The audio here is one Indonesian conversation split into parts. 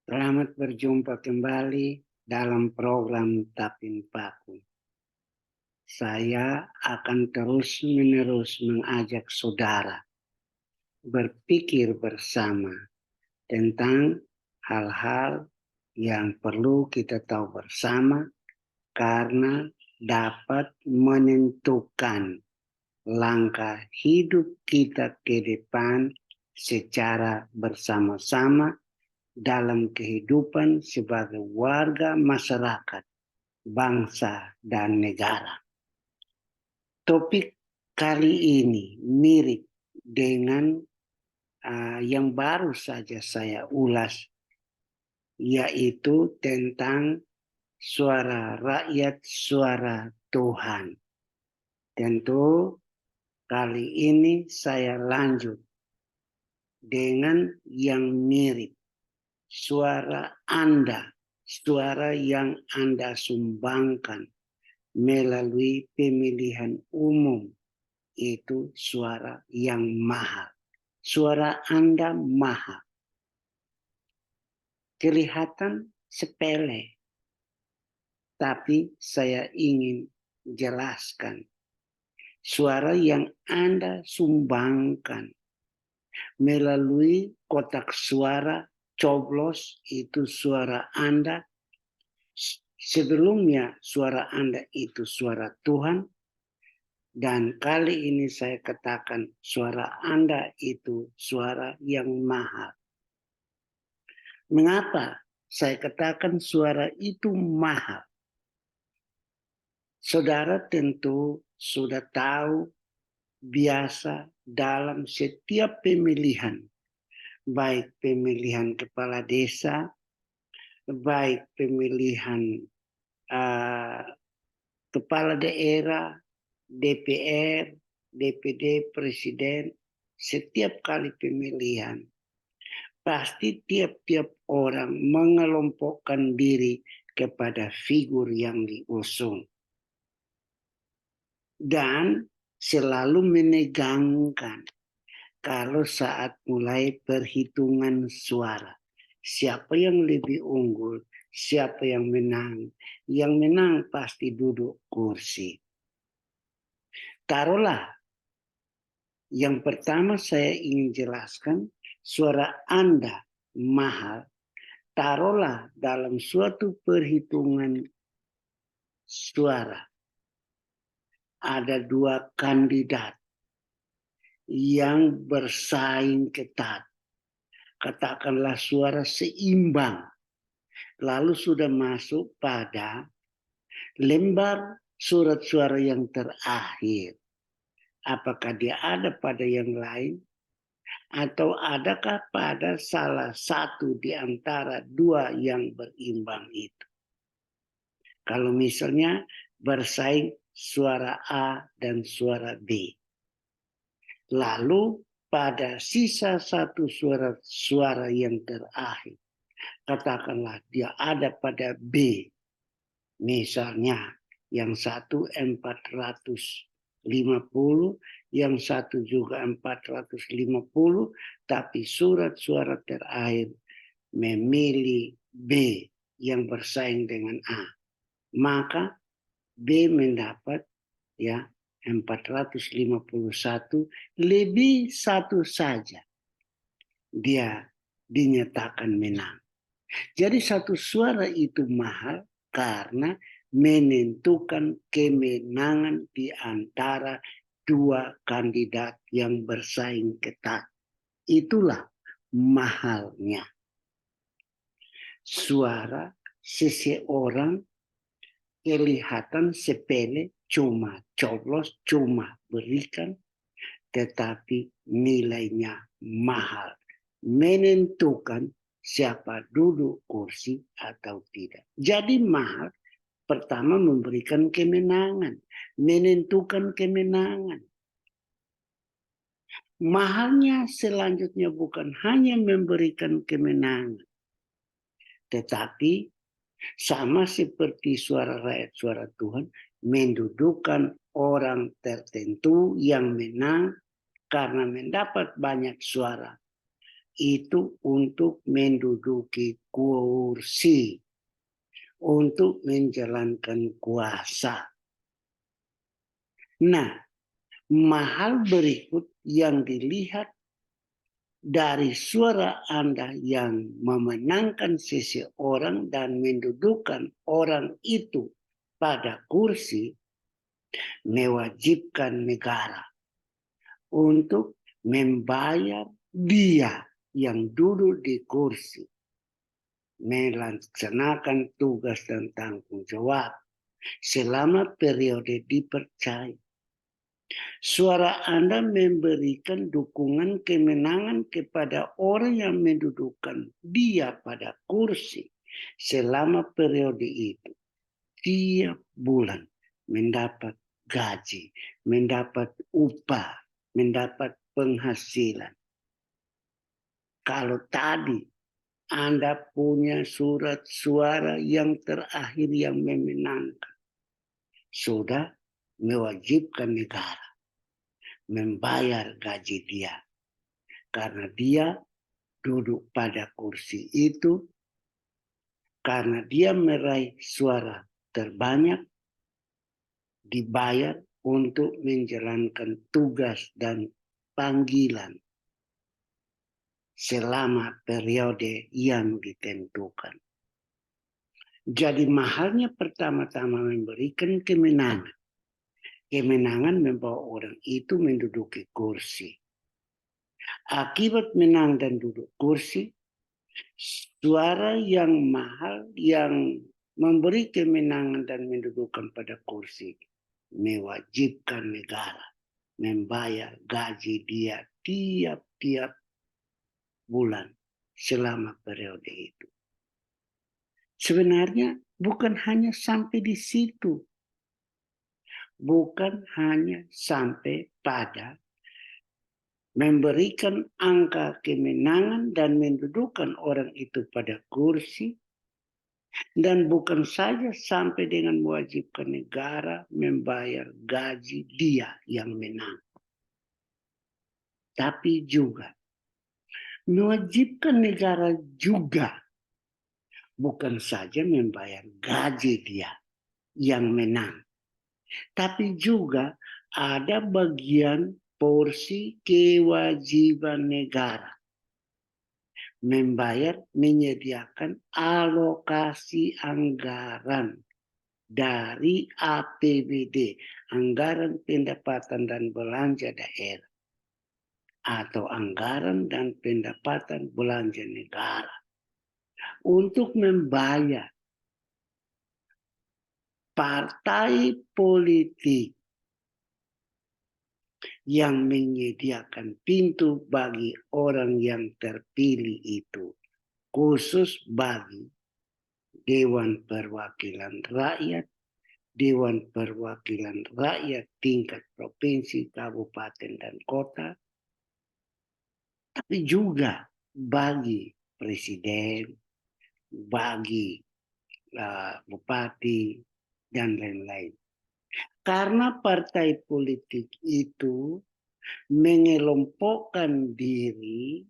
Selamat berjumpa kembali dalam program Tapin Paku. Saya akan terus-menerus mengajak saudara berpikir bersama tentang hal-hal yang perlu kita tahu bersama karena dapat menentukan langkah hidup kita ke depan secara bersama-sama dalam kehidupan sebagai warga masyarakat, bangsa, dan negara. Topik kali ini mirip dengan yang baru saja saya ulas, yaitu tentang suara rakyat, suara Tuhan. Tentu kali ini saya lanjut dengan yang mirip, suara Anda, suara yang Anda sumbangkan melalui pemilihan umum, itu suara yang mahal. Suara Anda mahal. Kelihatan sepele, tapi saya ingin jelaskan. Suara yang Anda sumbangkan melalui kotak suara coblos, itu suara Anda. Sebelumnya suara Anda itu suara Tuhan. Dan kali ini saya katakan suara Anda itu suara yang mahal. Mengapa saya katakan suara itu mahal? Saudara tentu sudah tahu biasa dalam setiap pemilihan, baik pemilihan kepala desa, baik pemilihan kepala daerah, DPR, DPD, Presiden, setiap kali pemilihan, pasti tiap-tiap orang mengelompokkan diri kepada figur yang diusung. Dan selalu menegangkan kalau saat mulai perhitungan suara. Siapa yang lebih unggul, siapa yang menang. Yang menang pasti duduk kursi. Taruhlah, yang pertama saya ingin jelaskan, suara Anda mahal. Taruhlah dalam suatu perhitungan suara, ada dua kandidat yang bersaing ketat. Katakanlah suara seimbang. Lalu sudah masuk pada lembar surat suara yang terakhir. Apakah dia ada pada yang lain? Atau adakah pada salah satu di antara dua yang berimbang itu? Kalau misalnya bersaing suara A dan suara B. Lalu pada sisa satu suara yang terakhir, katakanlah dia ada pada B. Misalnya yang satu 450, yang satu juga 450, tapi surat suara terakhir memilih B yang bersaing dengan A. Maka B mendapat 451 lebih satu saja. Dia dinyatakan menang. Jadi satu suara itu mahal karena menentukan kemenangan di antara dua kandidat yang bersaing ketat. Itulah mahalnya. Suara seseorang kelihatan sepele, cuma coblos, cuma berikan, tetapi nilainya mahal. Menentukan siapa duduk kursi atau tidak. Jadi mahal, pertama memberikan kemenangan, menentukan kemenangan. Mahalnya selanjutnya bukan hanya memberikan kemenangan, tetapi sama seperti suara rakyat, suara Tuhan, mendudukan orang tertentu yang menang karena mendapat banyak suara. itu untuk menduduki kursi, untuk menjalankan kuasa. Nah, hal berikut yang dilihat dari suara Anda yang memenangkan seseorang dan mendudukkan orang itu pada kursi, mewajibkan negara untuk membayar dia yang duduk di kursi, melaksanakan tugas dan tanggung jawab selama periode dipercaya. Suara Anda memberikan dukungan kemenangan kepada orang yang mendudukkan dia pada kursi selama periode itu. Tiap bulan mendapat gaji, mendapat upah, mendapat penghasilan. Kalau tadi Anda punya surat suara yang terakhir yang memenangkan, sudah mewajibkan negara membayar gaji dia. Karena dia duduk pada kursi itu, karena dia meraih suara terbanyak, dibayar untuk menjalankan tugas dan panggilan selama periode yang ditentukan. Jadi mahalnya pertama-tama memberikan kemenangan. Kemenangan membawa orang itu menduduki kursi. Akibat menang dan duduk kursi, suara yang mahal yang memberi kemenangan dan mendudukkan pada kursi mewajibkan negara membayar gaji dia tiap-tiap bulan selama periode itu. Sebenarnya bukan hanya sampai di situ. Bukan hanya sampai pada memberikan angka kemenangan dan mendudukkan orang itu pada kursi. Dan bukan saja sampai dengan mewajibkan negara membayar gaji dia yang menang. Tapi juga mewajibkan negara juga bukan saja membayar gaji dia yang menang. Tapi juga ada bagian porsi kewajiban negara menyediakan alokasi anggaran dari APBD, anggaran pendapatan dan belanja daerah, atau anggaran dan pendapatan belanja negara untuk membayar partai politik yang menyediakan pintu bagi orang yang terpilih itu, khusus bagi Dewan Perwakilan Rakyat, Dewan Perwakilan Rakyat tingkat provinsi, kabupaten, dan kota, tapi juga bagi presiden, bagi bupati, dan lain-lain. Karena partai politik itu mengelompokkan diri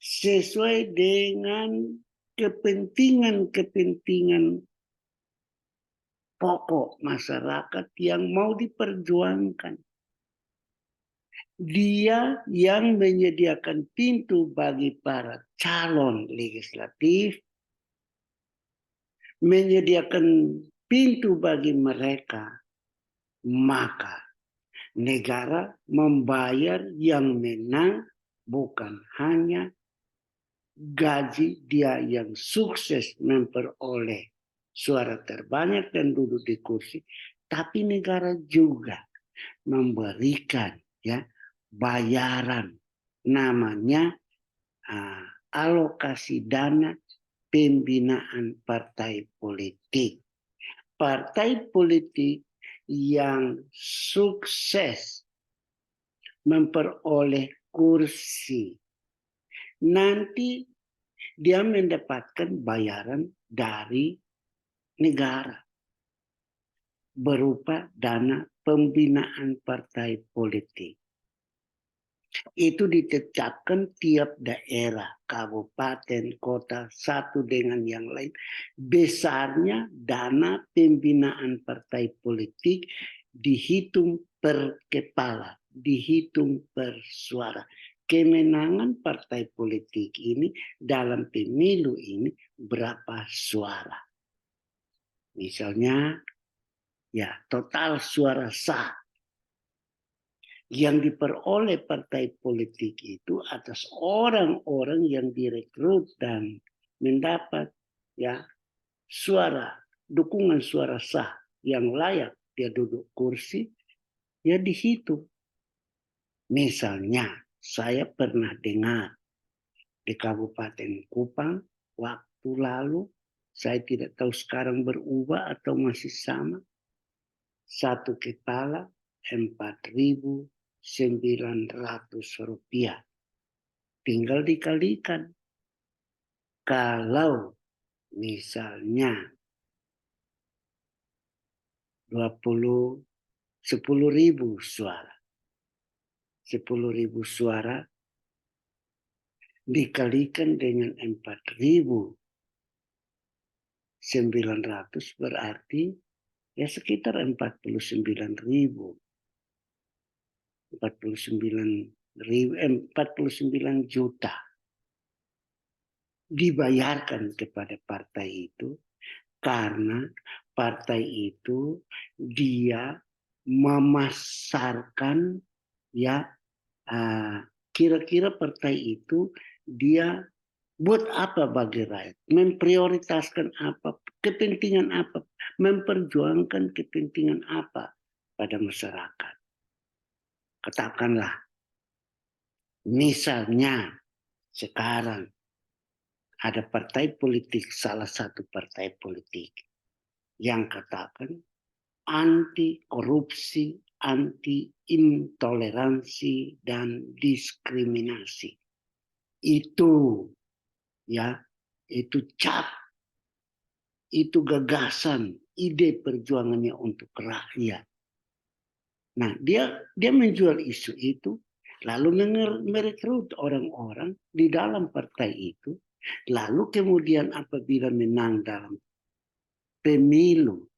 sesuai dengan kepentingan-kepentingan pokok masyarakat yang mau diperjuangkan. Dia yang menyediakan pintu bagi para calon legislatif, menyediakan pintu bagi mereka, maka negara membayar yang menang bukan hanya gaji dia yang sukses memperoleh suara terbanyak dan duduk di kursi, tapi negara juga memberikan bayaran, namanya alokasi dana pembinaan partai politik. Partai politik yang sukses memperoleh kursi, nanti dia mendapatkan bayaran dari negara berupa dana pembinaan partai politik. Itu ditetapkan tiap daerah, kabupaten, kota, satu dengan yang lain. Besarnya dana pembinaan partai politik dihitung per kepala, dihitung per suara. Kemenangan partai politik ini dalam pemilu ini berapa suara. Misalnya, ya total suara sah yang diperoleh partai politik itu atas orang-orang yang direkrut dan mendapat ya suara, dukungan suara sah yang layak dia duduk kursi, ya dihitung. Misalnya, saya pernah dengar di Kabupaten Kupang waktu lalu, saya tidak tahu sekarang berubah atau masih sama, satu kepala Rp4.900. Tinggal dikalikan. Kalau misalnya 10.000 suara. 10.000 suara dikalikan dengan 4.900 berarti ya sekitar 49 juta dibayarkan kepada partai itu karena partai itu dia memasarkan ya kira-kira partai itu dia buat apa bagi rakyat, memprioritaskan apa, kepentingan apa, memperjuangkan kepentingan apa pada masyarakat. Katakanlah, misalnya sekarang ada partai politik, salah satu partai politik yang katakan anti korupsi, anti intoleransi dan diskriminasi. Itu ya, itu cap, itu gagasan, ide perjuangannya untuk rakyat. Nah, dia menjual isu itu, lalu merekrut orang-orang di dalam partai itu, lalu kemudian apabila menang dalam pemilu,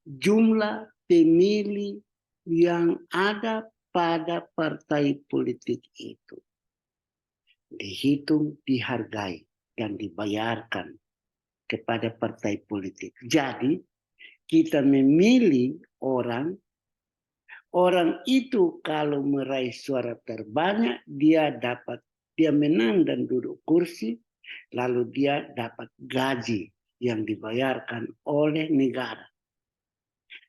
jumlah pemilih yang ada pada partai politik itu dihitung, dihargai, dan dibayarkan kepada partai politik. Jadi, kita memilih orang itu kalau meraih suara terbanyak, dia menang dan duduk kursi, lalu dia dapat gaji yang dibayarkan oleh negara.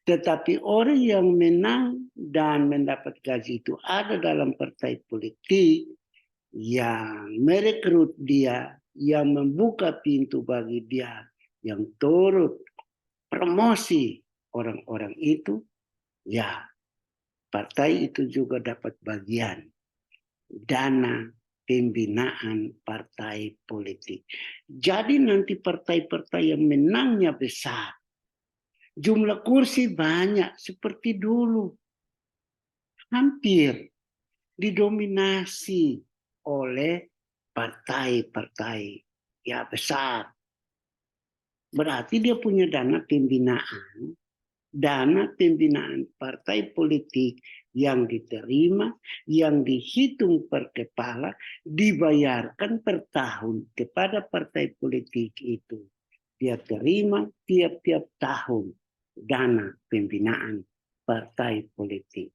Tetapi orang yang menang dan mendapat gaji itu ada dalam partai politik yang merekrut dia, yang membuka pintu bagi dia, yang turut promosi orang-orang itu, ya partai itu juga dapat bagian dana pembinaan partai politik. Jadi nanti partai-partai yang menangnya besar, jumlah kursi banyak seperti dulu. Hampir didominasi oleh partai-partai ya besar. Berarti dia punya dana pembinaan partai politik yang diterima, yang dihitung per kepala, dibayarkan per tahun kepada partai politik itu. Dia terima tiap-tiap tahun dana pembinaan partai politik.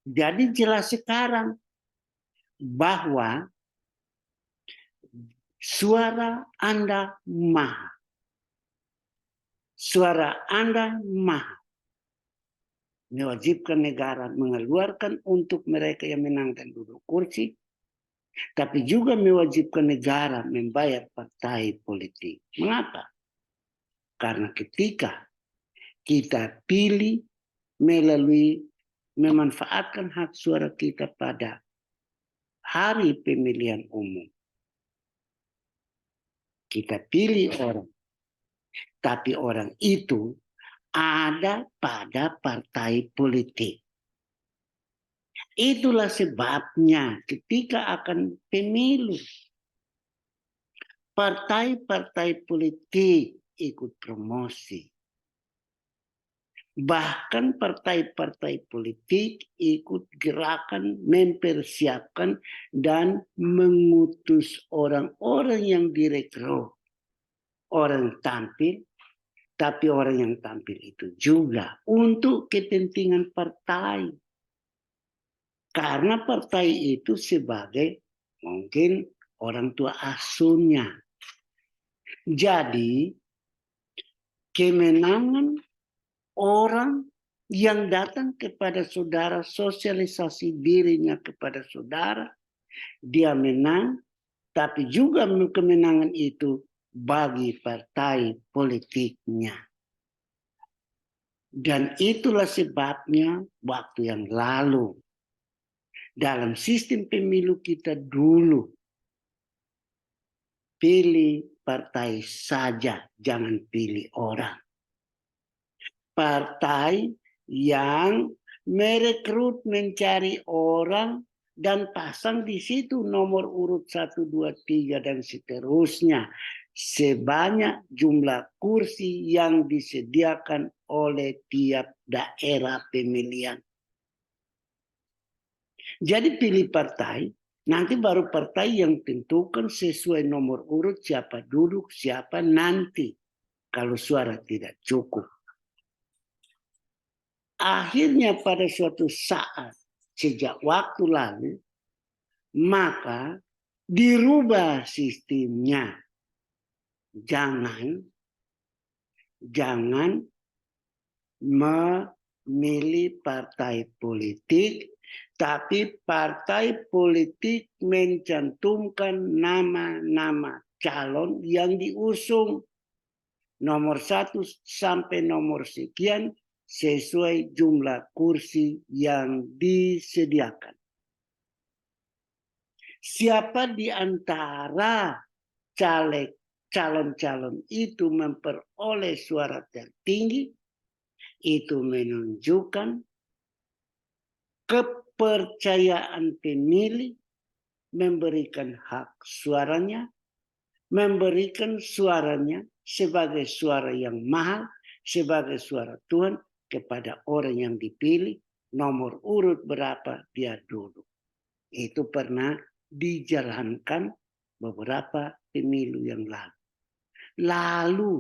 Jadi jelas sekarang bahwa suara Anda mahal. Suara Anda mahal. Mewajibkan negara mengeluarkan untuk mereka yang menang dan duduk kursi, tapi juga mewajibkan negara membayar partai politik. Mengapa? Karena ketika kita pilih melalui memanfaatkan hak suara kita pada hari pemilihan umum, kita pilih orang, tapi orang itu ada pada partai politik. Itulah sebabnya ketika akan pemilu, partai-partai politik ikut promosi. Bahkan partai-partai politik ikut gerakan mempersiapkan dan mengutus orang-orang yang direkrut. Orang tampil, tapi orang yang tampil itu juga untuk kepentingan partai. Karena partai itu sebagai mungkin orang tua asuhnya. Jadi kemenangan orang yang datang kepada saudara, sosialisasi dirinya kepada saudara, dia menang, tapi juga kemenangan itu bagi partai politiknya. Dan itulah sebabnya waktu yang lalu, dalam sistem pemilu kita dulu, pilih partai saja, jangan pilih orang. Partai yang merekrut mencari orang dan pasang di situ nomor urut 1, 2, 3 dan seterusnya. Sebanyak jumlah kursi yang disediakan oleh tiap daerah pemilihan. Jadi pilih partai, nanti baru partai yang tentukan sesuai nomor urut siapa duduk, siapa nanti. Kalau suara tidak cukup. Akhirnya pada suatu saat sejak waktu lalu, maka dirubah sistemnya. Jangan memilih partai politik, tapi partai politik mencantumkan nama-nama calon yang diusung nomor 1 sampai nomor sekian sesuai jumlah kursi yang disediakan. Siapa di antara calon-calon itu memperoleh suara tertinggi, itu menunjukkan kepercayaan pemilih memberikan hak suaranya, memberikan suaranya sebagai suara yang mahal, sebagai suara Tuhan kepada orang yang dipilih, nomor urut berapa dia duduk. Itu pernah dijalankan beberapa pemilu yang lalu. Lalu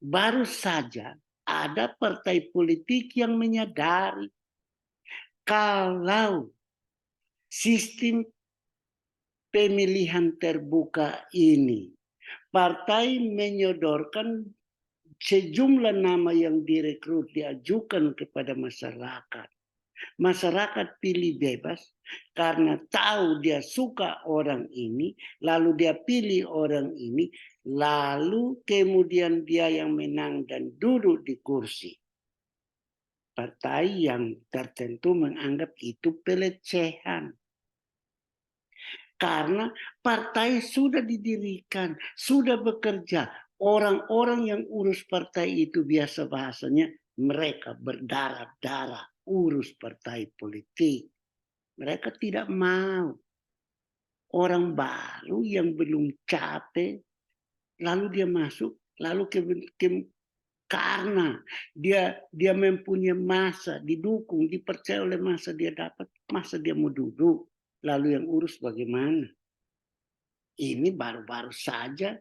baru saja ada partai politik yang menyadari kalau sistem pemilihan terbuka ini partai menyodorkan sejumlah nama yang direkrut diajukan kepada masyarakat. Masyarakat pilih bebas karena tahu dia suka orang ini, lalu dia pilih orang ini, lalu kemudian dia yang menang dan duduk di kursi. Partai yang tertentu menganggap itu pelecehan. Karena partai sudah didirikan, sudah bekerja. Orang-orang yang urus partai itu biasa bahasanya mereka berdarah-darah urus partai politik. Mereka tidak mau orang baru yang belum capek, lalu dia masuk, lalu karena dia mempunyai masa, didukung, dipercaya oleh masa dia dapat, masa dia mau duduk, lalu yang urus bagaimana? Ini baru-baru saja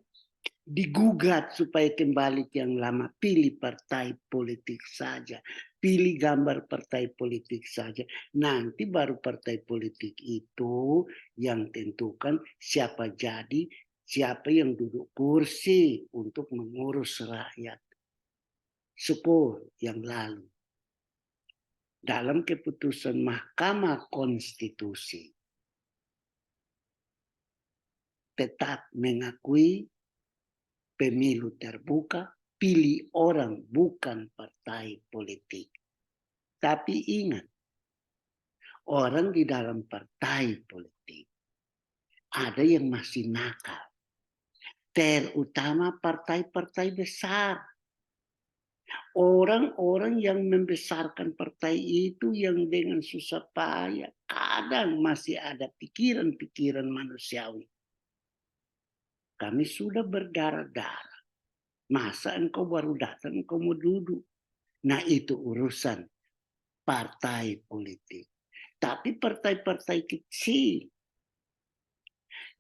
digugat supaya kembali ke yang lama. Pilih partai politik saja. Pilih gambar partai politik saja. Nanti baru partai politik itu yang tentukan siapa jadi, siapa yang duduk kursi untuk mengurus rakyat. 10 yang lalu. Dalam keputusan Mahkamah Konstitusi tetap mengakui pemilu terbuka, pilih orang bukan partai politik. Tapi ingat, orang di dalam partai politik ada yang masih nakal. Terutama partai-partai besar. Orang-orang yang membesarkan partai itu yang dengan susah payah kadang masih ada pikiran-pikiran manusiawi. Kami sudah berdarah-darah. Masa engkau baru datang, engkau mau duduk. Nah itu urusan partai politik. Tapi partai-partai kecil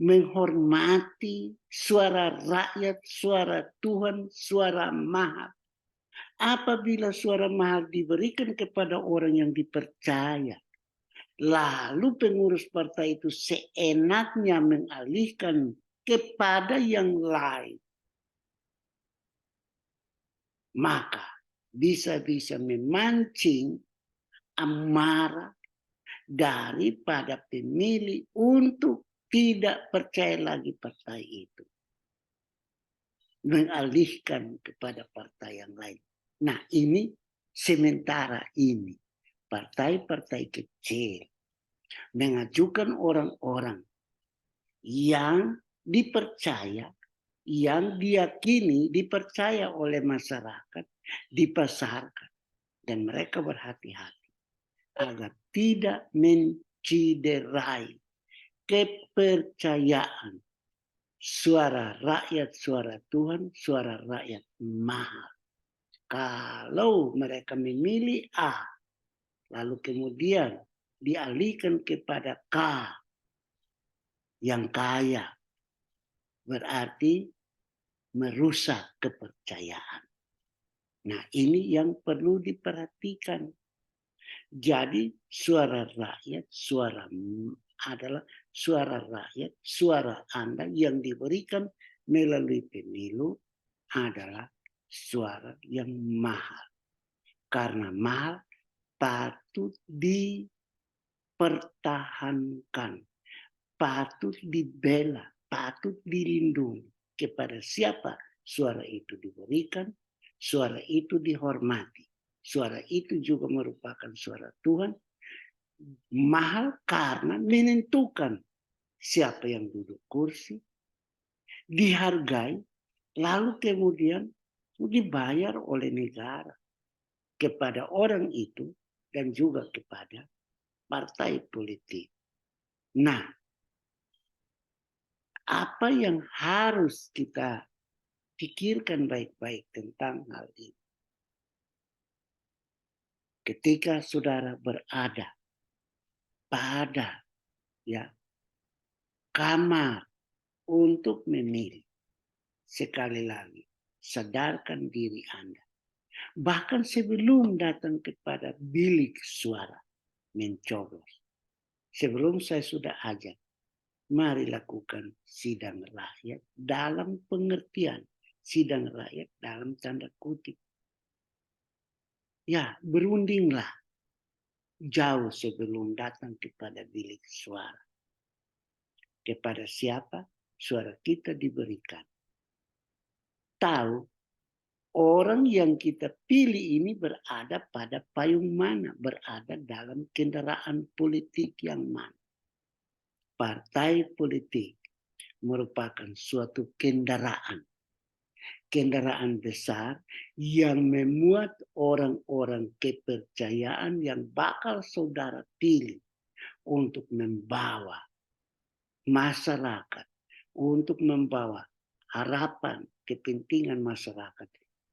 menghormati suara rakyat, suara Tuhan, suara Maha. Apabila suara Maha diberikan kepada orang yang dipercaya, lalu pengurus partai itu seenaknya mengalihkan kepada yang lain, maka bisa-bisa memancing amarah daripada pemilih untuk tidak percaya lagi partai itu. Mengalihkan kepada partai yang lain. Nah ini sementara ini partai-partai kecil mengajukan orang-orang yang dipercaya, yang diyakini, dipercaya oleh masyarakat, dipasarkan. Dan mereka berhati-hati agar tidak menciderai kepercayaan suara rakyat, suara Tuhan, suara rakyat Maha. Kalau mereka memilih A, lalu kemudian dialihkan kepada K yang kaya, berarti merusak kepercayaan. Nah ini yang perlu diperhatikan. Jadi suara rakyat, adalah suara rakyat, suara Anda yang diberikan melalui pemilu adalah suara yang mahal. Karena mahal patut dipertahankan, patut dibela, patut dilindungi. Kepada siapa suara itu diberikan, suara itu dihormati. Suara itu juga merupakan suara Tuhan. Mahal karena menentukan siapa yang duduk kursi, dihargai, lalu kemudian dibayar oleh negara kepada orang itu dan juga kepada partai politik. Nah, apa yang harus kita pikirkan baik-baik tentang hal ini? Ketika saudara berada pada kamar untuk memilih, sekali lagi sadarkan diri Anda. Bahkan sebelum datang kepada bilik suara mencoblos. Sebelum saya sudah ajak, mari lakukan sidang rakyat dalam pengertian sidang rakyat dalam tanda kutip. Ya, berundinglah jauh sebelum datang kepada bilik suara. Kepada siapa suara kita diberikan. Tahu orang yang kita pilih ini berada pada payung mana, berada dalam kendaraan politik yang mana. Partai politik merupakan suatu kendaraan besar yang memuat orang-orang kepercayaan yang bakal saudara pilih untuk membawa masyarakat, untuk membawa harapan, kepentingan masyarakat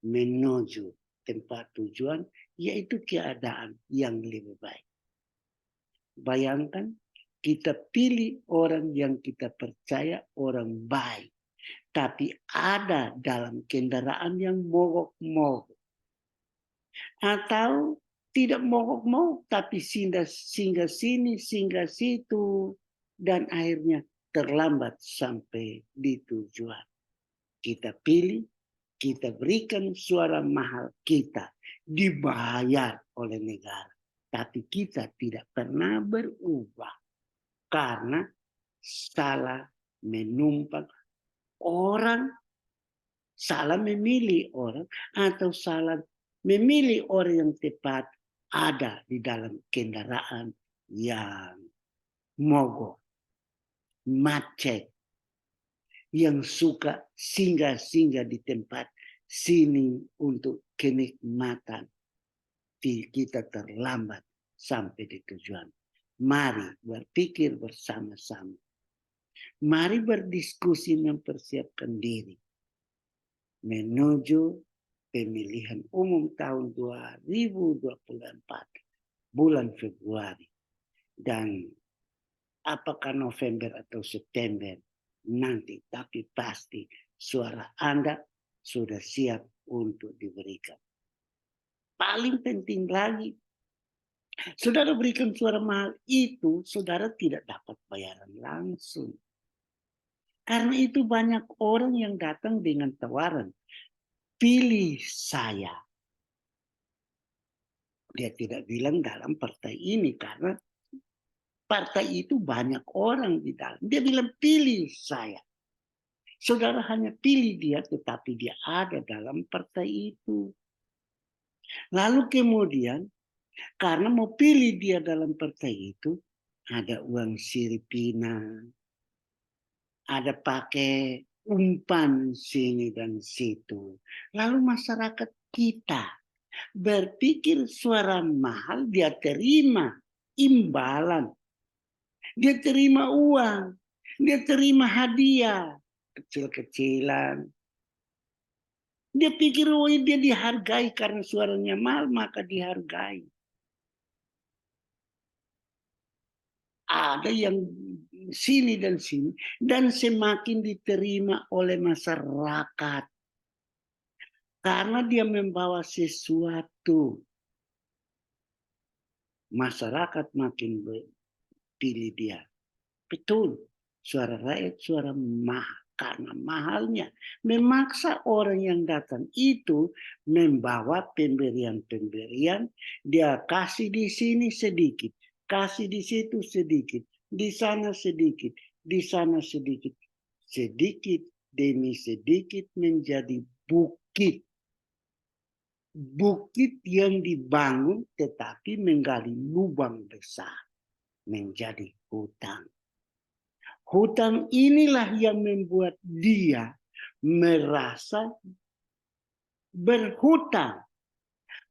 menuju tempat tujuan, yaitu keadaan yang lebih baik. Bayangkan kita pilih orang yang kita percaya orang baik, tapi ada dalam kendaraan yang mogok-mogok. Atau tidak mogok-mogok, tapi singgah sini, singgah situ, dan akhirnya terlambat sampai di tujuan. Kita pilih, kita berikan suara mahal kita, dibayar oleh negara. Tapi kita tidak pernah berubah karena salah menumpang orang, salah memilih orang, atau salah memilih orang yang tepat ada di dalam kendaraan yang mogok, macet, yang suka singgah-singgah di tempat sini untuk kenikmatan kita terlambat sampai di tujuan. Mari berpikir bersama-sama. Mari berdiskusi mempersiapkan diri menuju pemilihan umum tahun 2024 bulan Februari. Dan apakah November atau September nanti, tapi pasti suara Anda sudah siap untuk diberikan. Paling penting lagi, saudara berikan suara mahal itu, saudara tidak dapat bayaran langsung. Karena itu banyak orang yang datang dengan tawaran, pilih saya. Dia tidak bilang dalam partai ini, karena partai itu banyak orang di dalam. Dia bilang pilih saya. Saudara hanya pilih dia, tetapi dia ada dalam partai itu. Lalu kemudian, karena mau pilih dia dalam partai itu, ada uang siripina, ada pakai umpan sini dan situ. Lalu masyarakat kita berpikir suara mahal, dia terima imbalan. Dia terima uang, dia terima hadiah, kecil-kecilan. Dia pikir, oh dia dihargai karena suaranya mahal, maka dihargai. Ada yang sini dan sini, dan semakin diterima oleh masyarakat. Karena dia membawa sesuatu. Masyarakat makin pilih dia. Betul, suara rakyat suara mahal. Karena mahalnya memaksa orang yang datang itu membawa pemberian-pemberian. Dia kasih di sini sedikit, kasih di situ sedikit, di sana sedikit, di sana sedikit. Sedikit demi sedikit menjadi bukit. Bukit yang dibangun tetapi menggali lubang besar menjadi hutang. Hutang inilah yang membuat dia merasa berhutang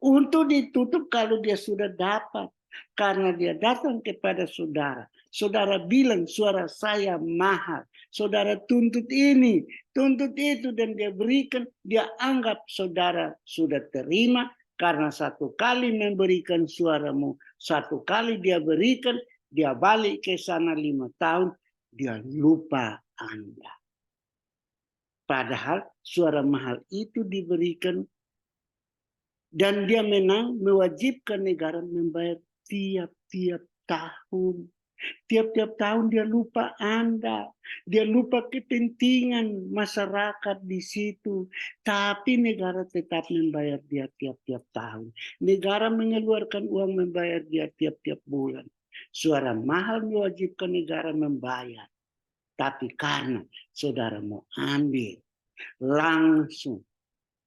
untuk ditutup kalau dia sudah dapat. Karena dia datang kepada saudara. Saudara bilang suara saya mahal. Saudara tuntut ini, tuntut itu, dan dia berikan. Dia anggap saudara sudah terima karena satu kali memberikan suaramu. Satu kali dia berikan, dia balik ke sana 5 tahun. Dia lupa Anda. Padahal suara mahal itu diberikan dan dia menang, mewajibkan negara membayar tiap-tiap tahun. Tiap-tiap tahun dia lupa Anda. Dia lupa kepentingan masyarakat di situ. Tapi negara tetap membayar dia tiap-tiap tahun. Negara mengeluarkan uang membayar dia tiap-tiap bulan. Suara mahal mewajibkan negara membayar. Tapi karena saudara mau ambil langsung,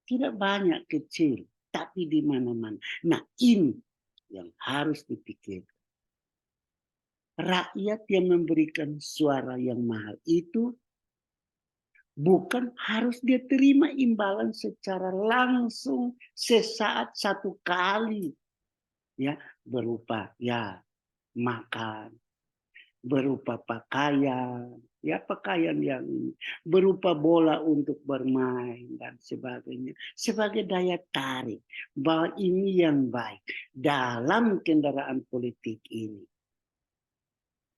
tidak banyak kecil, tapi di mana-mana. Nah ini yang harus dipikirkan. Rakyat yang memberikan suara yang mahal itu bukan harus dia terima imbalan secara langsung sesaat satu kali. Ya, berupa ya makan, berupa pakaian, ya pakaian yang berupa bola untuk bermain dan sebagainya. Sebagai daya tarik bahwa ini yang baik dalam kendaraan politik ini.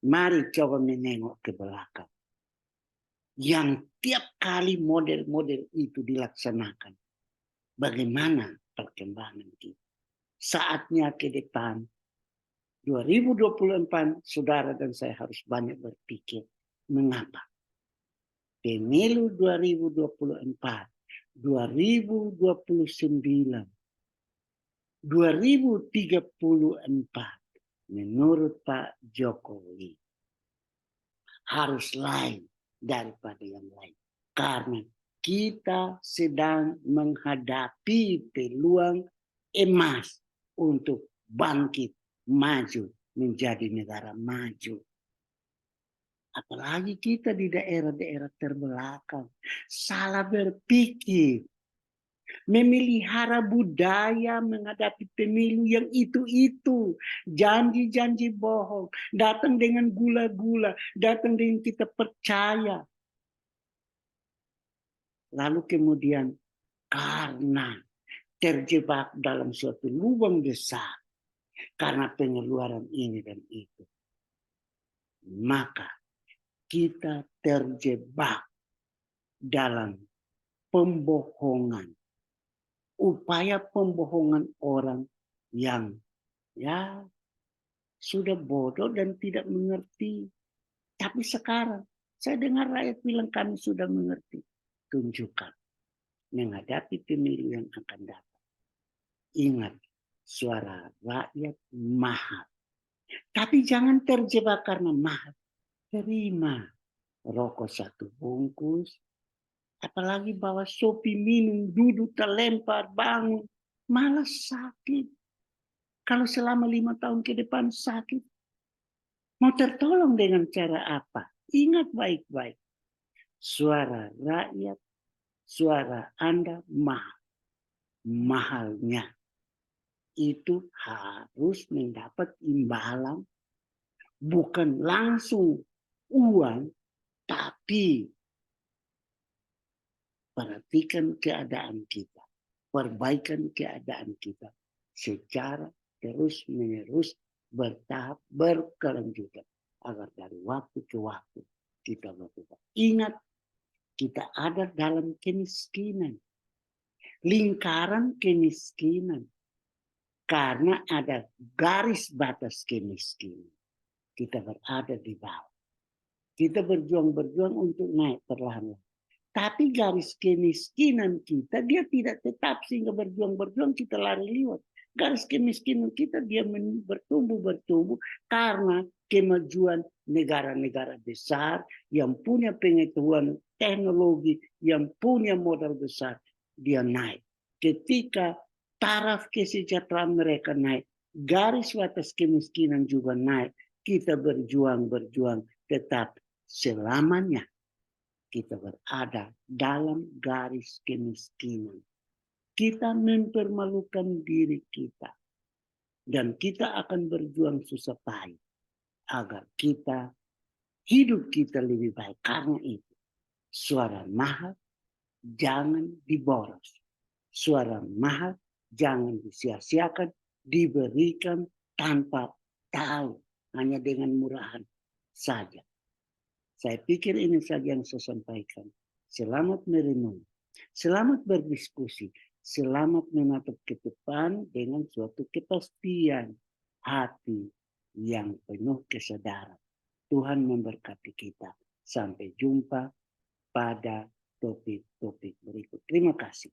Mari coba menengok ke belakang. Yang tiap kali model-model itu dilaksanakan. Bagaimana perkembangan kita. Saatnya ke depan 2024, saudara dan saya harus banyak berpikir. Mengapa? Pemilu 2024, 2029, 2034, menurut Pak Jokowi, harus lain daripada yang lain. Karena kita sedang menghadapi peluang emas untuk bangkit maju menjadi negara maju. Apalagi kita di daerah-daerah terbelakang. Salah berpikir. memelihara budaya menghadapi pemilu yang itu-itu, janji-janji bohong, datang dengan gula-gula, datang dengan kita percaya. Lalu kemudian karena terjebak dalam suatu lubang besar, karena pengeluaran ini dan itu, maka kita terjebak dalam pembohongan, upaya pembohongan orang yang ya sudah bodoh dan tidak mengerti. Tapi sekarang saya dengar rakyat bilang kami sudah mengerti. Tunjukkan menghadapi pemilu yang akan datang. Ingat, suara rakyat mahal. Tapi jangan terjebak karena mahal. Terima rokok 1 bungkus, apalagi bawa sopi minum, duduk terlempar, bangun, malah sakit. Kalau selama 5 tahun ke depan sakit, mau tertolong dengan cara apa? Ingat baik-baik, suara rakyat, suara Anda mahal. Mahalnya itu harus mendapat imbalan, bukan langsung uang, tapi perhatikan keadaan kita, perbaikan keadaan kita secara terus-menerus, bertahap, berkelanjutan, agar dari waktu ke waktu kita berubah. Ingat, kita ada dalam kemiskinan, lingkaran kemiskinan, karena ada garis batas kemiskinan. Kita berada di bawah. Kita berjuang-berjuang untuk naik perlahan-lahan. Tapi garis kemiskinan kita, dia tidak tetap, sehingga berjuang-berjuang kita lari lewat. Garis kemiskinan kita, dia bertumbuh karena kemajuan negara-negara besar yang punya pengetahuan teknologi, yang punya modal besar, dia naik. Ketika taraf kesejahteraan mereka naik, garis batas kemiskinan juga naik. Kita berjuang tetap selamanya kita berada dalam garis kemiskinan. Kita mempermalukan diri kita. Dan kita akan berjuang susah payah agar hidup kita lebih baik. Karena itu, suara mahal jangan diboros. Suara mahal jangan disia-siakan, diberikan tanpa tahu, hanya dengan murahan saja. Saya pikir ini saja yang saya sampaikan. Selamat merenung, selamat berdiskusi, selamat menatap ke depan dengan suatu kepastian hati yang penuh kesadaran. Tuhan memberkati kita. Sampai jumpa pada topik-topik berikut. Terima kasih.